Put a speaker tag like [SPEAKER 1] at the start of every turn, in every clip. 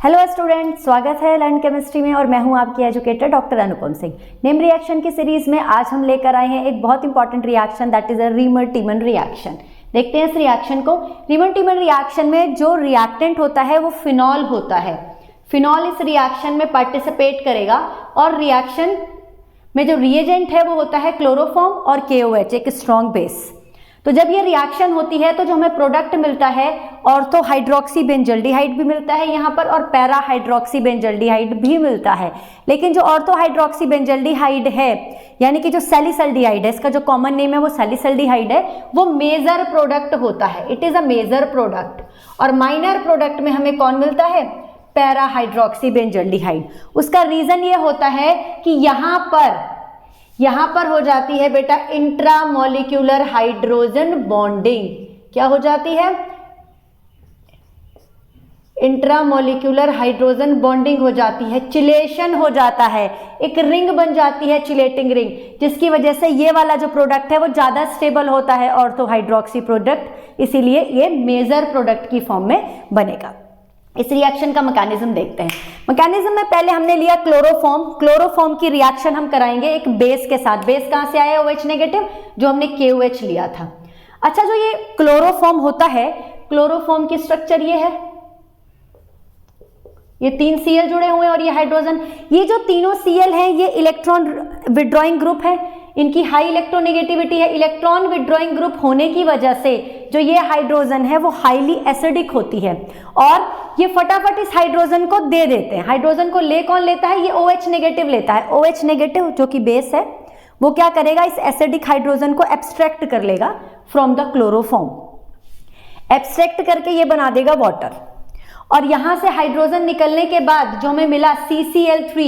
[SPEAKER 1] Hello student, स्वागत है learn chemistry में और मैं हूं आपकी educator doctor Anupam Singh. Name reaction की सीरीज में आज हम लेकर आए हैं एक बहुत important reaction, that is a Reimer Tiemann reaction. देखते हैं इस रिएक्शन को। रीमर-टीमन रिएक्शन में जो रिएक्टेंट होता है वो फिनॉल होता है। फिनॉल इस रिएक्शन में पार्टिसिपेट करेगा और रिएक्शन में जो रिएजेंट है वो होता है क्लोरोफॉर्म और KOH, एक स्ट्रॉन्ग बेस। तो जब ये रिएक्शन होती है तो जो हमें प्रोडक्ट मिलता है ऑर्थो हाइड्रोक्सीबेंजल्डिहाइड भी मिलता है यहाँ पर और पैरा हाइड्रोक्सीबेंजल्डिहाइड भी मिलता है। लेकिन जो ऑर्थो हाइड्रोक्सीबेंजल्डिहाइड है यानी कि जो सैलिसल्डिहाइड है, इसका जो कॉमन नेम है वो सैलिसल्डिहाइड है, वो मेजर प्रोडक्ट होता है। It is a major product. और माइनर प्रोडक्ट में हमें कौन मिलता है? Para hydroxybenzaldehyde. उसका रीजन ये होता है कि यहां पर हो जाती है बेटा इंट्रामोलिक्यूलर हाइड्रोजन बॉन्डिंग। क्या हो जाती है? इंट्रामोलिक्यूलर हाइड्रोजन बॉन्डिंग हो जाती है, चिलेशन हो जाता है, एक रिंग बन जाती है, चिलेटिंग रिंग, जिसकी वजह से ये वाला जो प्रोडक्ट है वो ज्यादा स्टेबल होता है ऑर्थो हाइड्रोक्सी प्रोडक्ट, इसीलिए ये मेजर प्रोडक्ट की फॉर्म में बनेगा। इस रिएक्शन का मैकेनिज्म देखते हैं। मैकेनिज्म में पहले हमने लिया क्लोरोफॉर्म की रिएक्शन हम कराएंगे एक बेस के साथ। बेस कहां से आया? OH नेगेटिव, जो हमने KOH लिया था। अच्छा, जो ये क्लोरोफॉर्म होता है, क्लोरोफॉर्म की स्ट्रक्चर ये है, ये 3 Cl जुड़े हुए हैं और ये हाइड्रोजन। ये जो तीनों Cl हैं ये इलेक्ट्रॉन विड्रॉइंग ग्रुप है, इनकी हाई इलेक्ट्रोनेगेटिविटी है। इलेक्ट्रॉन विड्रॉइंग ग्रुप होने की वजह से जो ये हाइड्रोजन है वो हाईली एसिडिक होती है और ये फटाफट इस हाइड्रोजन को दे देते हैं। हाइड्रोजन को कौन लेता है? ये OH नेगेटिव लेता है। OH नेगेटिव जो कि बेस है वो क्या करेगा? इस एसिडिक हाइड्रोजन को एब्स्ट्रैक्ट कर लेगा फ्रॉम द क्लोरोफॉर्म। एब्स्ट्रैक्ट करके ये बना देगा वाटर और यहां से हाइड्रोजन निकलने के बाद जो हमें मिला CCl3,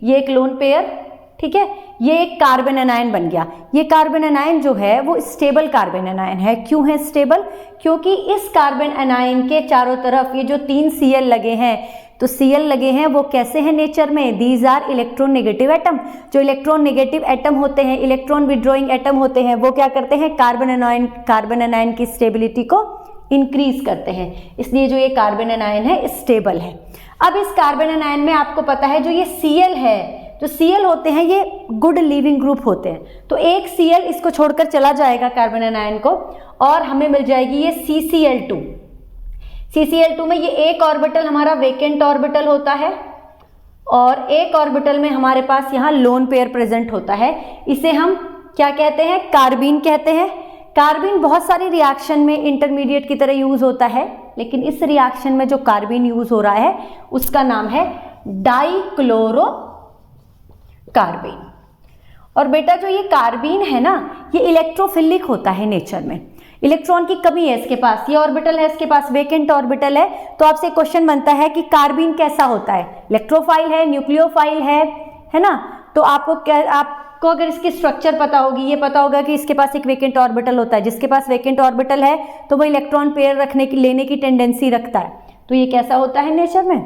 [SPEAKER 1] ये एक लोन पेयर, ठीक है, ये एक कार्बन एनायन बन गया। ये कार्बन एनायन जो है वो स्टेबल कार्बन एनायन है। क्यों है स्टेबल? क्योंकि इस कार्बन एनायन के चारों तरफ ये जो 3 Cl लगे हैं, तो Cl लगे हैं वो कैसे हैं नेचर में? These are electron negative atom. जो इलेक्ट्रॉन नेगेटिव एटम होते हैं, इलेक्ट्रॉन विड्रॉइंग एटम होते हैं, वो क्या करते हैं? कार्बन एनायन की स्टेबिलिटी को इंक्रीज करते हैं, इसलिए जो ये कार्बन एनायन है स्टेबल है। अब इस कार्बन एनायन में आपको पता है जो ये Cl है, जो Cl होते हैं ये गुड लिविंग ग्रुप होते हैं, तो एक Cl इसको छोड़कर चला जाएगा कार्बन एनायन को और हमें मिल जाएगी ये CCl2। CCl2 में ये एक ऑर्बिटल हमारा वेकेंट ऑर्बिटल होता है और एक ऑर्बिटल में हमारे पास यहाँ लोन पेयर प्रेजेंट होता है। इसे हम क्या कहते हैं? कार्बीन कहते हैं। कार्बीन बहुत सारी रिएक्शन में इंटरमीडिएट की तरह यूज होता है, लेकिन इस रिएक्शन में जो कार्बीन यूज हो रहा है उसका नाम है डाइक्लोरो कार्बीन। और बेटा जो ये कार्बीन है ना, ये इलेक्ट्रोफिलिक होता है नेचर में। इलेक्ट्रॉन की कमी है इसके पास, ये ऑर्बिटल है इसके पास, वेकेंट ऑर्बिटल है, तो आपसे क्वेश्चन बनता है कि कार्बीन कैसा होता है? इलेक्ट्रोफाइल है, न्यूक्लियोफाइल है ना? तो आपको अगर इसकी स्ट्रक्चर पता होगी, ये पता होगा कि इसके पास एक वेकेंट ऑर्बिटल होता है। जिसके पास वेकेंट ऑर्बिटल है तो वो इलेक्ट्रॉन पेयर लेने की टेंडेंसी रखता है, तो ये कैसा होता है नेचर में?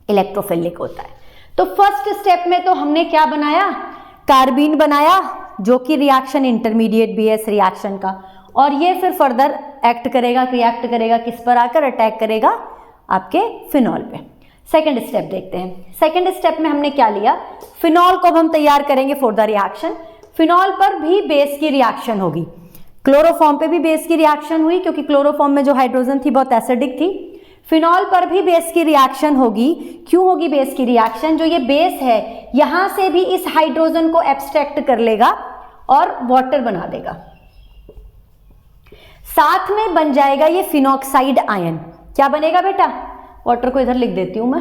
[SPEAKER 1] इलेक्ट्रोफिलिक होता है। तो फर्स्ट स्टेप में तो हमने क्या बनाया? कार्बीन बनाया, जो कि रिएक्शन इंटरमीडिएट भी है इस रिएक्शन का, और ये फिर फर्दर एक्ट करेगा, रिएक्ट करेगा किस पर आकर? अटैक करेगा आपके फिनॉल पे। सेकंड स्टेप देखते हैं। सेकंड स्टेप में हमने क्या लिया? फिनॉल को हम तैयार करेंगे फॉर द रिएक्शन। फिनॉल पर भी बेस की रिएक्शन होगी। क्लोरोफॉर्म पे भी बेस की रिएक्शन हुई क्योंकि क्लोरोफॉर्म में जो हाइड्रोजन थी बहुत एसिडिक थी। फिनॉल पर भी बेस की रिएक्शन होगी। क्यों होगी बेस की रिएक्शन? जो ये बेस है यहां से भी इस हाइड्रोजन को एब्स्ट्रैक्ट कर लेगा और वाटर बना देगा। साथ में बन जाएगा ये फिनॉक्साइड आयन। क्या बनेगा बेटा? वाटर को इधर लिख देती हूं मैं।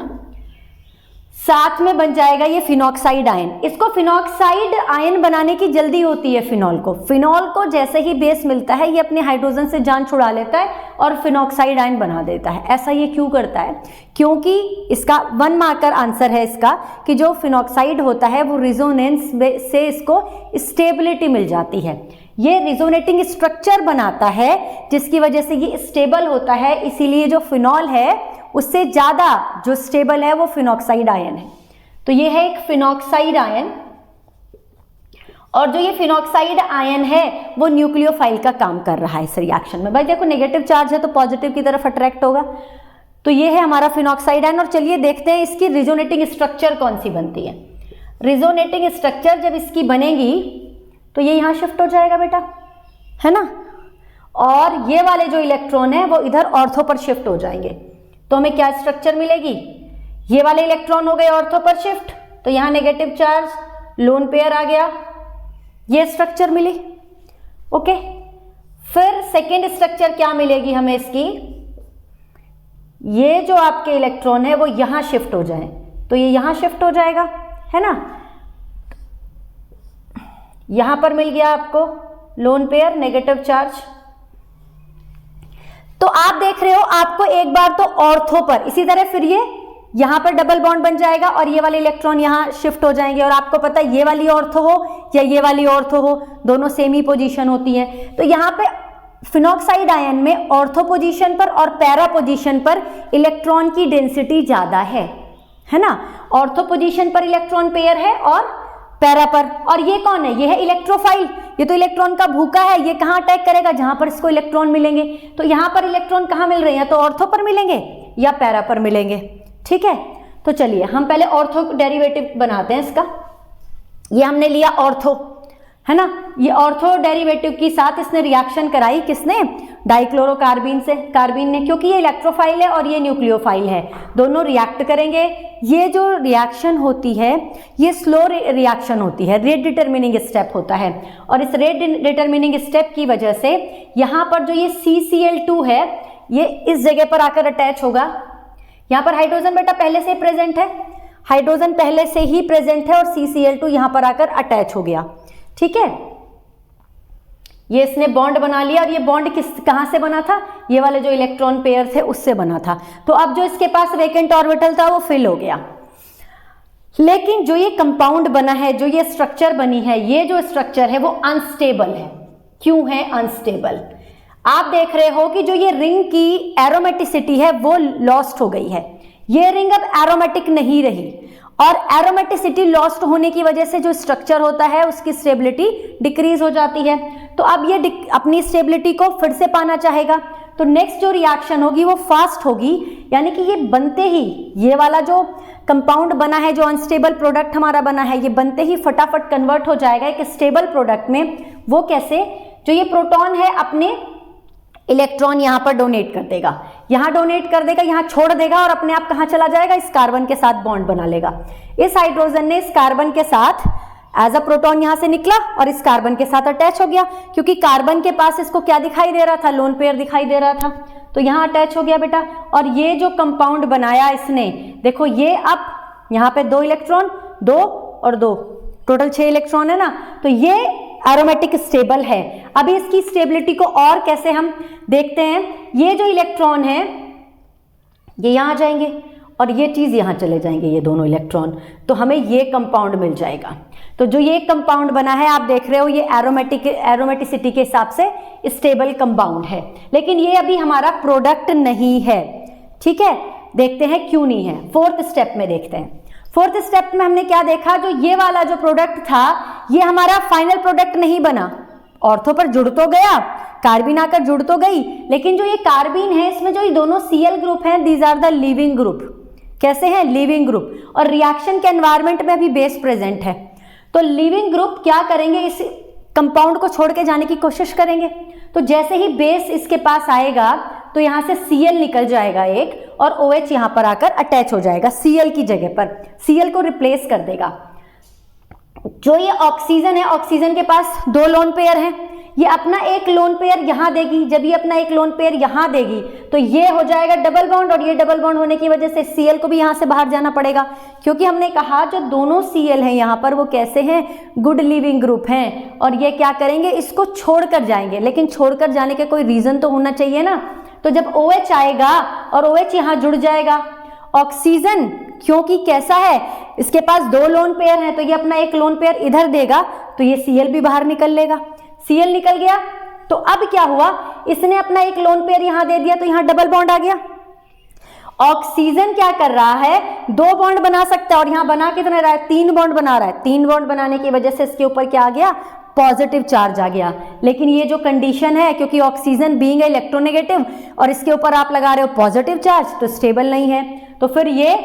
[SPEAKER 1] साथ में बन जाएगा ये फिनॉक्साइड आयन। इसको फिनॉक्साइड आयन बनाने की जल्दी होती है फिनॉल को। फिनॉल को जैसे ही बेस मिलता है ये अपने हाइड्रोजन से जान छुड़ा लेता है और फिनॉक्साइड आयन बना देता है। ऐसा ये क्यों करता है? क्योंकि इसका 1 मार्कर आंसर है इसका कि जो फिनॉक्साइड होता है वो रिजोनेंस से इसको स्टेबिलिटी मिल जाती है। ये रिजोनेटिंग स्ट्रक्चर बनाता है जिसकी वजह से ये स्टेबल होता है, इसीलिए जो फिनॉल है उससे ज्यादा जो स्टेबल है वो फिनॉक्साइड आयन है। तो ये है एक फिनॉक्साइड आयन, और जो ये फिनॉक्साइड आयन है वो न्यूक्लियोफाइल का काम कर रहा है इस रिएक्शन में। भाई देखो, नेगेटिव चार्ज है तो पॉजिटिव की तरफ अट्रैक्ट होगा, तो ये है हमारा फिनॉक्साइड आयन। और चलिए देखते हैं इसकी रिजोनेटिंग स्ट्रक्चर कौन सी बनती है। रिजोनेटिंग स्ट्रक्चर जब इसकी बनेगी तो ये यहाँ शिफ्ट हो जाएगा बेटा, है ना, और ये वाले जो इलेक्ट्रॉन है वो इधर ऑर्थो पर शिफ्ट हो जाएंगे। तो हमें क्या स्ट्रक्चर मिलेगी, ये वाले इलेक्ट्रॉन हो गए ऑर्थो पर शिफ्ट, तो यहाँ नेगेटिव चार्ज लोन पेयर आ गया, ये स्ट्रक्चर मिली। ओके, फिर सेकेंड स्ट्रक्चर क्या मिलेगी हमें इसकी, ये जो आपके इलेक्ट्रॉन है वो यहां शिफ्ट हो जाए, तो ये यहां शिफ्ट हो जाएगा, है ना, यहां पर मिल गया आपको लोन पेयर नेगेटिव चार्ज। तो आप देख रहे हो आपको एक बार तो ऑर्थो पर, इसी तरह फिर ये यहां पर डबल बॉन्ड बन जाएगा और ये वाले इलेक्ट्रॉन यहां शिफ्ट हो जाएंगे। और आपको पता है ये वाली ऑर्थो हो या ये वाली ऑर्थो हो, दोनों सेम ही पोजीशन होती है। तो यहां पे फिनॉक्साइड आयन में ऑर्थो पोजीशन पर और पैरा पोजीशन पर इलेक्ट्रॉन की डेंसिटी ज्यादा है ना। ऑर्थो पोजीशन पर इलेक्ट्रॉन पेयर है और पैरा पर। और ये कौन है, ये है इलेक्ट्रोफाइल, ये तो इलेक्ट्रॉन का भूखा है, ये कहां अटैक करेगा, जहां पर इसको इलेक्ट्रॉन मिलेंगे। तो यहां पर इलेक्ट्रॉन कहां मिल रहे हैं, तो ऑर्थो पर मिलेंगे या पैरा पर मिलेंगे, ठीक है। तो चलिए हम पहले ऑर्थो डेरिवेटिव बनाते हैं इसका। ये हमने लिया ऑर्थो, है ना, ये ऑर्थो डेरिवेटिव के साथ इसने रिएक्शन कराई, किसने, डाइक्लोरोकार्बीन से, कार्बीन ने, क्योंकि ये इलेक्ट्रोफाइल है और ये न्यूक्लियोफाइल है, दोनों रिएक्ट करेंगे। ये जो रिएक्शन होती है ये स्लो रिएक्शन होती है, रेट डिटरमिनिंग स्टेप होता है। और इस रेट डिटरमिनिंग स्टेप की वजह से यहाँ पर जो ये CCl2 है ये इस जगह पर आकर अटैच होगा। यहाँ पर हाइड्रोजन बेटा पहले से प्रेजेंट है, हाइड्रोजन पहले से ही प्रेजेंट है और CCl2 यहाँ पर आकर अटैच हो गया, ठीक है। ये इसने बॉन्ड बना लिया और ये बॉन्ड कहां से बना था, ये वाले जो इलेक्ट्रॉन पेयर थे उससे बना था। तो अब जो इसके पास वेकेंट ऑर्बिटल था वो फिल हो गया। लेकिन जो ये कंपाउंड बना है, जो ये स्ट्रक्चर बनी है, ये जो स्ट्रक्चर है वो अनस्टेबल है। क्यों है अनस्टेबल, आप देख रहे हो कि जो ये रिंग की एरोमेटिसिटी है वो लॉस्ट हो गई है, ये रिंग अब एरोमेटिक नहीं रही और एरोमेटिसिटी लॉस्ट होने की वजह से जो स्ट्रक्चर होता है उसकी स्टेबिलिटी डिक्रीज हो जाती है। तो अब ये अपनी स्टेबिलिटी को फिर से पाना चाहेगा, तो नेक्स्ट जो रिएक्शन होगी वो फास्ट होगी, यानी कि ये बनते ही ये वाला जो कंपाउंड बना है, जो अनस्टेबल प्रोडक्ट हमारा बना है, ये बनते ही फटाफट कन्वर्ट हो जाएगा एक स्टेबल प्रोडक्ट में। वो कैसे, जो ये प्रोटॉन है अपने इलेक्ट्रॉन यहां पर डोनेट कर देगा, यहां डोनेट कर देगा, यहां छोड़ देगा और अपने आप कहां चला जाएगा, इस कार्बन के साथ बॉन्ड बना लेगा। इस हाइड्रोजन ने इस कार्बन के साथ एज अ प्रोटॉन यहां से निकला और इस कार्बन के साथ अटैच हो गया, क्योंकि कार्बन के पास इसको क्या दिखाई दे रहा था, लोन पेयर दिखाई दे रहा था, तो यहां अटैच हो गया बेटा। और ये जो कंपाउंड बनाया इसने, देखो ये अब यहां पे 2 इलेक्ट्रॉन, 2 और 2, टोटल 6 इलेक्ट्रॉन है ना, तो ये एरोमेटिक स्टेबल है। अभी इसकी स्टेबिलिटी को और कैसे हम देखते हैं, ये जो इलेक्ट्रॉन है ये यहां आ जाएंगे और ये चीज यहां चले जाएंगे, ये दोनों इलेक्ट्रॉन, तो हमें ये कंपाउंड मिल जाएगा। तो जो ये कंपाउंड बना है आप देख रहे हो ये एरोमेटिसिटी के हिसाब से स्टेबल कंपाउंड है, लेकिन ये अभी हमारा प्रोडक्ट नहीं है, ठीक है। देखते हैं क्यों नहीं है, फोर्थ स्टेप में देखते हैं। फोर्थ स्टेप में हमने क्या देखा, जो ये वाला जो प्रोडक्ट था ये हमारा फाइनल प्रोडक्ट नहीं बना, ऑर्थो पर जुड़ तो गया, कार्बीन आकर जुड़ तो गई, लेकिन जो ये कार्बीन है इसमें जो ये दोनों Cl ग्रुप हैं, these are the leaving group. कैसे हैं, लिविंग ग्रुप, और रिएक्शन के एनवायरनमेंट में अभी बेस प्रेजेंट है। तो लिविंग ग्रुप क्या करेंगे, इस कंपाउंड को छोड़ के जाने की कोशिश करेंगे। तो जैसे ही बेस इसके पास आएगा तो यहां से Cl निकल जाएगा एक और OH यहां पर आकर अटैच हो जाएगा Cl की जगह पर, Cl को रिप्लेस कर देगा। जो ये ऑक्सीजन है, ऑक्सीजन के पास 2 लोन पेयर हैं, ये अपना एक लोन पेयर यहां देगी, जब ये अपना एक लोन पेयर यहां देगी तो ये हो जाएगा डबल बॉन्ड, और ये डबल बॉन्ड होने की वजह से Cl को भी यहां से बाहर जाना पड़ेगा, क्योंकि हमने कहा जो दोनों Cl हैं यहां पर वो कैसे हैं, गुड लिविंग ग्रुप हैं, और ये क्या करेंगे, इसको छोड़कर जाएंगे। लेकिन छोड़कर जाने के कोई रीजन तो होना चाहिए ना, तो जब OH आएगा और OH यहां जुड़ जाएगा, ऑक्सीजन क्योंकि कैसा है, इसके पास 2 लोन पेयर हैं, तो ये अपना एक लोन पेयर इधर देगा तो ये Cl भी बाहर निकल लेगा, Cl निकल गया। तो अब क्या हुआ, इसने अपना एक लोन पेयर यहां दे दिया तो यहां डबल बॉन्ड आ गया। ऑक्सीजन क्या कर रहा है, 2 बॉन्ड बना सकता है और यहां बना कितना रहा है, 3 बॉन्ड बना रहा है। 3 बॉन्ड बनाने की वजह से इसके ऊपर क्या आ गया, पॉजिटिव चार्ज आ गया। लेकिन ये जो कंडीशन है, क्योंकि ऑक्सीजन बीइंग इलेक्ट्रोनेगेटिव और इसके ऊपर आप लगा रहे हो पॉजिटिव चार्ज, तो स्टेबल नहीं है। तो फिर ये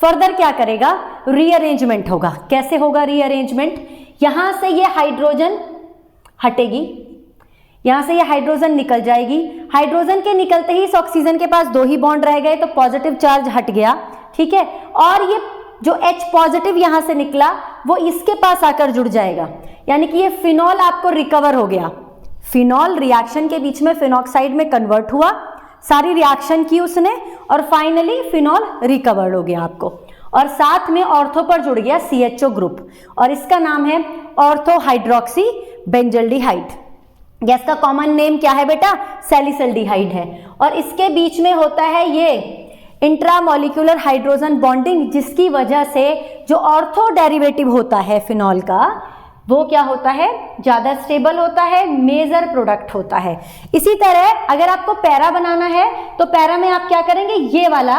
[SPEAKER 1] फर्दर क्या करेगा, रीअरेंजमेंट होगा। कैसे होगा रीअरेंजमेंट, यहां से ये हाइड्रोजन हटेगी, यहां से ये हाइड्रोजन निकल जाएगी। हाइड्रोजन के निकलते ही इस ऑक्सीजन के पास 2 ही बॉन्ड रह गए, तो पॉजिटिव चार्ज हट गया, ठीक है। और ये जो H पॉजिटिव यहां से निकला वो इसके पास आकर जुड़ जाएगा, यानी कि ये फिनॉल आपको रिकवर हो गया। फिनॉल रिएक्शन के बीच में फिनॉक्साइड में कन्वर्ट हुआ, सारी रिएक्शन की उसने और फाइनली फिनॉल रिकवर्ड हो गया आपको। और साथ में ऑर्थो पर जुड़ गया CHO ग्रुप और इसका नाम है ऑर्थो हाइड्रोक्सी बेंजल्डिहाइड। या इसका कॉमन नेम क्या है बेटा, सैलिसल्डिहाइड है। और इसके बीच में होता है ये इंट्रामोलिकुलर हाइड्रोजन बॉन्डिंग, जिसकी वजह से जो ऑर्थो डेरिवेटिव होता है फिनॉल का वो क्या होता है, ज्यादा स्टेबल होता है, मेजर प्रोडक्ट होता है। इसी तरह अगर आपको पैरा बनाना है तो पैरा में आप क्या करेंगे, ये वाला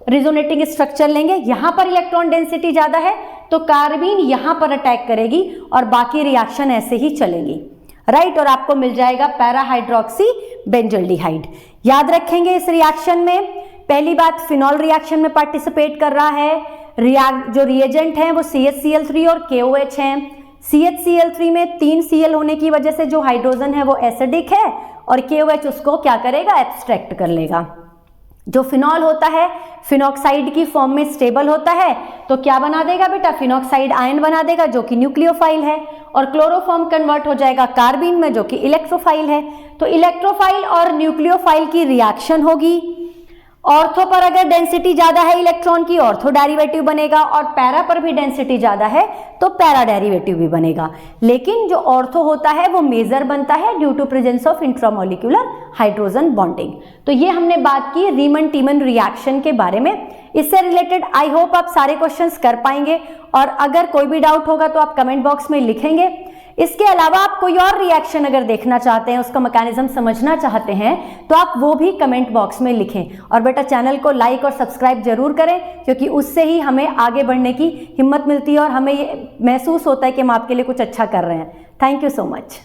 [SPEAKER 1] रिजोनेटिंग स्ट्रक्चर लेंगे। यहां पर इलेक्ट्रॉन डेंसिटी ज्यादा है तो कार्बीन यहां पर अटैक करेगी और बाकी रिएक्शन ऐसे ही चलेंगी, राइट। और आपको मिल जाएगा पैरा हाइड्रोक्सी बेंजल्डिहाइड। याद रखेंगे इस रिएक्शन में पहली बात, फिनॉल रिएक्शन में पार्टिसिपेट कर रहा है। जो रिएजेंट हैं वो CHCl3 और KOH हैं। CHCl3 में 3 Cl होने की वजह से जो हाइड्रोजन है वो एसिडिक है और KOH उसको क्या करेगा, एब्स्ट्रैक्ट कर लेगा। जो फिनॉल होता है फिनॉक्साइड की फॉर्म में स्टेबल होता है तो क्या बना देगा बेटा, फिनॉक्साइड आयन बना देगा जो कि न्यूक्लियोफाइल है, और क्लोरोफॉर्म कन्वर्ट हो जाएगा कार्बिन में जो कि इलेक्ट्रोफाइल है। तो इलेक्ट्रोफाइल और न्यूक्लियोफाइल की रिएक्शन होगी। ऑर्थो पर अगर डेंसिटी ज्यादा है इलेक्ट्रॉन की, ऑर्थो डेरिवेटिव बनेगा, और पैरा पर भी डेंसिटी ज्यादा है तो पैरा डेरिवेटिव भी बनेगा। लेकिन जो ऑर्थो होता है वो मेजर बनता है due to presence of intramolecular hydrogen bonding. तो ये हमने बात की रीमन टीमन रिएक्शन के बारे में। इससे रिलेटेड आई होप आप सारे क्वेश्चंस कर पाएंगे, और अगर कोई भी डाउट होगा तो आप कमेंट बॉक्स में लिखेंगे। इसके अलावा आप कोई और रिएक्शन अगर देखना चाहते हैं, उसका मैकेनिज्म समझना चाहते हैं, तो आप वो भी कमेंट बॉक्स में लिखें। और बेटा चैनल को लाइक और सब्सक्राइब जरूर करें, क्योंकि उससे ही हमें आगे बढ़ने की हिम्मत मिलती है और हमें ये महसूस होता है कि हम आपके लिए कुछ अच्छा कर रहे हैं। Thank you so much.